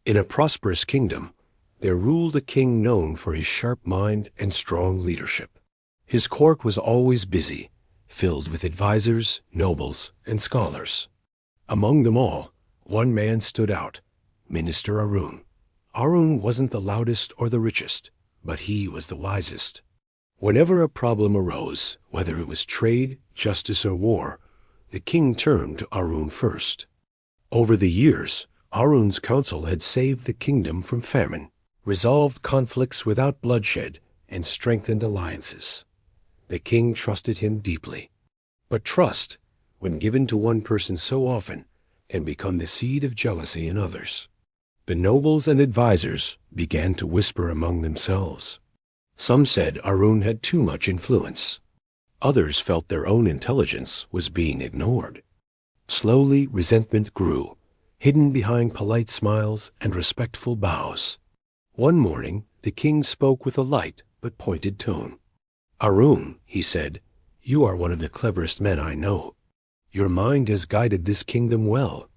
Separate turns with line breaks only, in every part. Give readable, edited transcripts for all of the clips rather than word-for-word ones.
In a prosperous kingdom, there ruled a king known for his sharp mind and strong leadership. His court was always busy, filled with advisors, nobles, and scholars. Among them all, one man stood out, Minister Arun. Arun wasn't the loudest or the richest, but he was the wisest. Whenever a problem arose, whether it was trade, justice, or war, the king turned to Arun first. Over the years, Arun's counsel had saved the kingdom from famine, resolved conflicts without bloodshed, and strengthened alliances. The king trusted him deeply. But trust, when given to one person so often, can become the seed of jealousy in others. The nobles and advisers began to whisper among themselves. Some said Arun had too much influence. Others felt their own intelligence was being ignored. Slowly, resentment grew, hidden behind polite smiles and respectful bows. One morning, the king spoke with a light but pointed tone. "Arun," he said, "you are one of the cleverest men I know. Your mind has guided this kingdom well."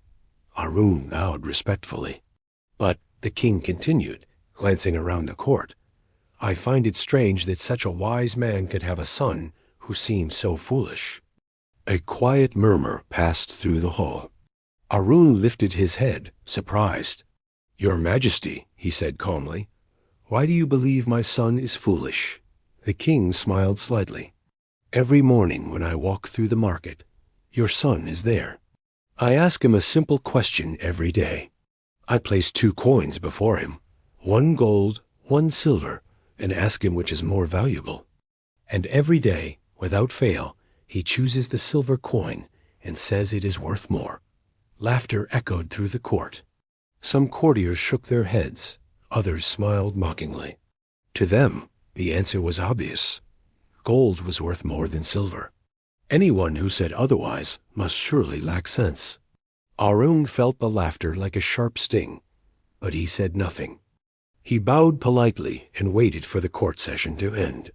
Arun bowed respectfully. "But," the king continued, glancing around the court, "I find it strange that such a wise man could have a son who seemed so foolish." A quiet murmur passed through the hall. Arun lifted his head, surprised. "Your Majesty," he said calmly, "why do you believe my son is foolish?" The king smiled slightly. "Every morning when I walk through the market, your son is there. I ask him a simple question every day. I place 2 coins before him, 1 gold, 1 silver, and ask him which is more valuable. And every day, without fail, he chooses the silver coin and says it is worth more." Laughter echoed through the court. Some courtiers shook their heads, others smiled mockingly. To them, the answer was obvious. Gold was worth more than silver. Anyone who said otherwise must surely lack sense. Arun felt the laughter like a sharp sting, but he said nothing. He bowed politely and waited for the court session to end.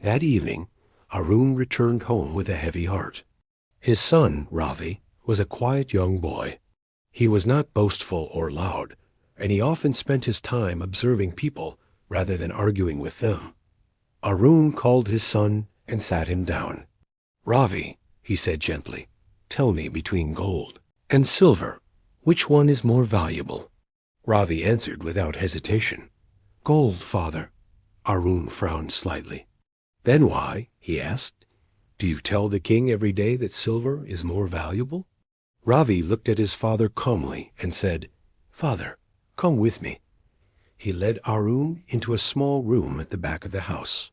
That evening, Arun returned home with a heavy heart. His son, Ravi, was a quiet young boy. He was not boastful or loud, and he often spent his time observing people rather than arguing with them. Arun called his son and sat him down. "Ravi," he said gently, "tell me between gold and silver, which one is more valuable?" Ravi answered without hesitation. "Gold, father." Arun frowned slightly. "Then why," he asked, "do you tell the king every day that silver is more valuable?" Ravi looked at his father calmly and said, "Father, come with me." He led Arun into a small room at the back of the house.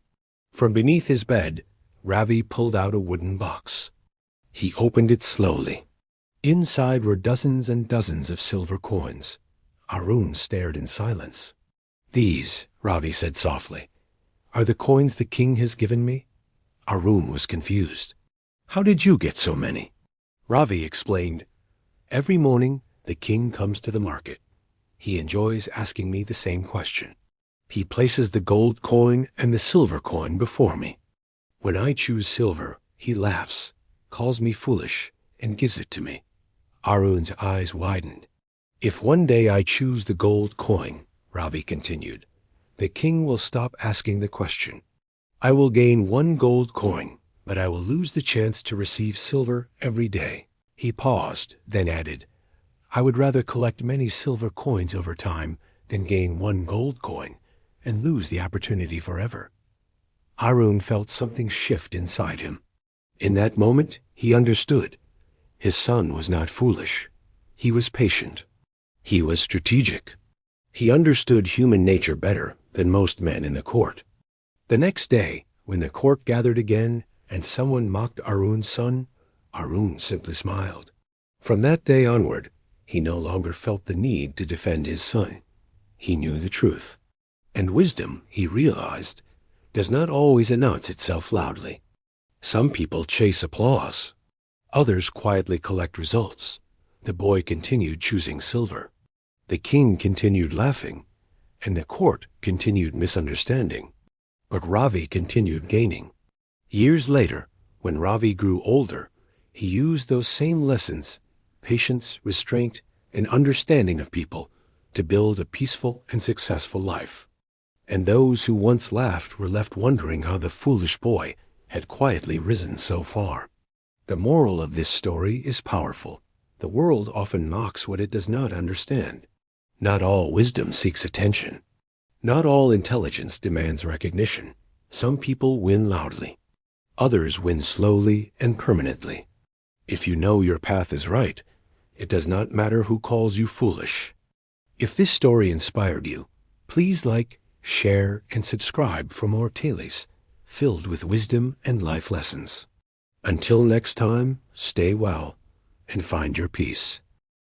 From beneath his bed, Ravi pulled out a wooden box. He opened it slowly. Inside were dozens and dozens of silver coins. Arun stared in silence. "These," Ravi said softly, "are the coins the king has given me?" Arun was confused. "How did you get so many?" Ravi explained, "Every morning the king comes to the market. He enjoys asking me the same question. He places the gold coin and the silver coin before me. When I choose silver, he laughs, calls me foolish, and gives it to me." Arun's eyes widened. "If one day I choose the gold coin," Ravi continued, "the king will stop asking the question. I will gain 1 gold coin, but I will lose the chance to receive silver every day." He paused, then added, "I would rather collect many silver coins over time than gain 1 gold coin and lose the opportunity forever." Arun felt something shift inside him. In that moment, he understood. His son was not foolish. He was patient. He was strategic. He understood human nature better than most men in the court. The next day, when the court gathered again and someone mocked Arun's son, Arun simply smiled. From that day onward, he no longer felt the need to defend his son. He knew the truth. And wisdom, he realized, does not always announce itself loudly. Some people chase applause. Others quietly collect results. The boy continued choosing silver. The king continued laughing, and the court continued misunderstanding. But Ravi continued gaining. Years later, when Ravi grew older, he used those same lessons, patience, restraint, and understanding of people, to build a peaceful and successful life. And those who once laughed were left wondering how the foolish boy had quietly risen so far. The moral of this story is powerful. The world often mocks what it does not understand. Not all wisdom seeks attention. Not all intelligence demands recognition. Some people win loudly. Others win slowly and permanently. If you know your path is right, it does not matter who calls you foolish. If this story inspired you, please like, share, and subscribe for more tales filled with wisdom and life lessons. Until next time, stay well and find your peace.